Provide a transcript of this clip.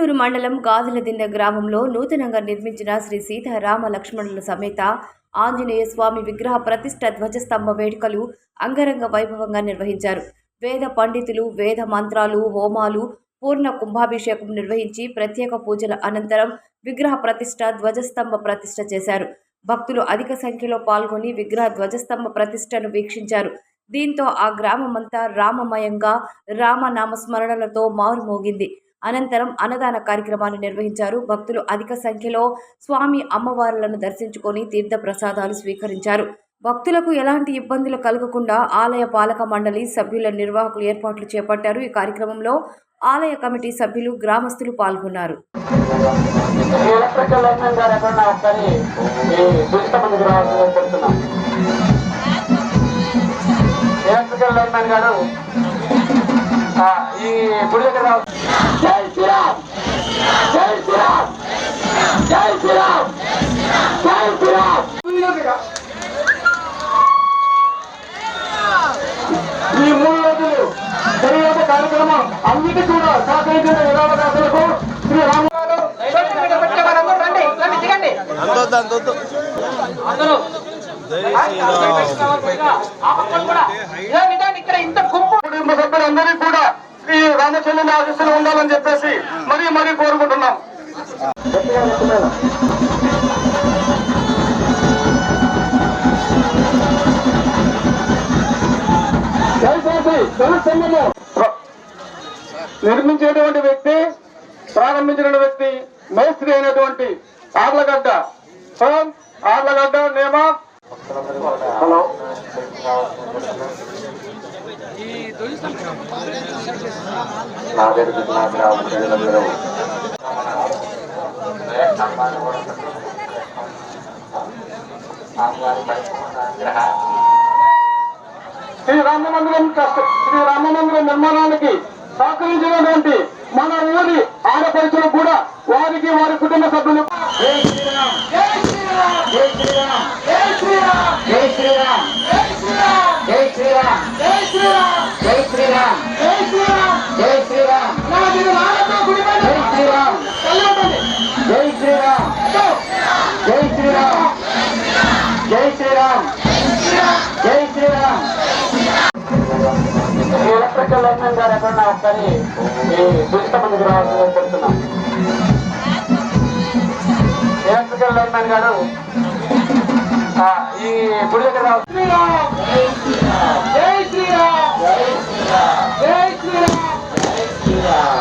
గిద్దలూరు మండలం గాదులదిండ గ్రామంలో నూతనంగా నిర్మించిన శ్రీ సీతారామ లక్ష్మణుల సమేత ఆంజనేయ స్వామి విగ్రహ ప్రతిష్ఠ ధ్వజస్తంభ వేడుకలు అంగరంగ వైభవంగా నిర్వహించారు. వేద పండితులు వేద మంత్రాలు, హోమాలు, పూర్ణ కుంభాభిషేకం నిర్వహించి ప్రత్యేక పూజల అనంతరం విగ్రహ ప్రతిష్ఠ, ధ్వజస్తంభ ప్రతిష్ఠ చేశారు. భక్తులు అధిక సంఖ్యలో పాల్గొని విగ్రహ ధ్వజస్తంభ ప్రతిష్ఠను వీక్షించారు. దీంతో ఆ గ్రామమంతా రామమయంగా రామనామస్మరణలతో మారుమోగింది. అనంతరం అన్నదాన కార్యక్రమాన్ని నిర్వహించారు. భక్తులు అధిక సంఖ్యలో స్వామి అమ్మవార్లను దర్శించుకొని తీర్థ ప్రసాదాలు స్వీకరించారు. భక్తులకు ఎలాంటి ఇబ్బందులు కలగకుండా ఆలయ పాలక మండలి సభ్యుల నిర్వాహకులు ఏర్పాట్లు చేపట్టారు. ఈ కార్యక్రమంలో ఆలయ కమిటీ సభ్యులు, గ్రామస్తులు పాల్గొన్నారు. ఈ గుడి దగ్గర జై శ్రీరామ్, జై శ్రీరామ్, జై శ్రీరామ్, జై శ్రీరామ్. ఈ 3 రోజులు జరిగే కార్యక్రమం అన్నిటి కూడా సహకరించిన విరామదాసులకు శ్రీ రామగారు కుటుంబ సభ్యులందరికీ కూడా శ్రీ రామచంద్రుని ఆశీస్సులు ఉండాలని చెప్పేసి మరీ కోరుకుంటున్నాం. నిర్మించేటువంటి వ్యక్తి, ప్రారంభించిన వ్యక్తి మేస్త్రి అయినటువంటి ఆర్లగడ్డ నేమ. హలో, శ్రీరామ మందిరం నిర్మాణానికి సహకరించినటువంటి మన ఊరి ఆడపడుచులకు కూడా వారికి వారి కుటుంబ సభ్యులు జై శ్రీరామ్, జై శ్రీరామ్, జై శ్రీరామ్, జై శ్రీరామ్, జై శ్రీరామ్, జై శ్రీరామ్, జై శ్రీరామ్, జై శ్రీరామ్, జై శ్రీరామ్, జై శ్రీరామ్, జై శ్రీరామ్, జై శ్రీరామ్, జై శ్రీరామ్, జై శ్రీరామ్, జై శ్రీరామ్. ఎలక్ట్రికల్ లైన్మెన్ గారు ఎక్కడన్నా ఒకసారి ఈ దుష్టమందికి రావాల్సింది కోరుతున్నాం. ఎలక్ట్రికల్ లైన్మెన్ గారు ఈ గుడి దగ్గర శ్రీరామ్, జై శ్రీరామ్, జై శ్రీరామ్, జై శ్రీరామ్, జై శ్రీరామ్.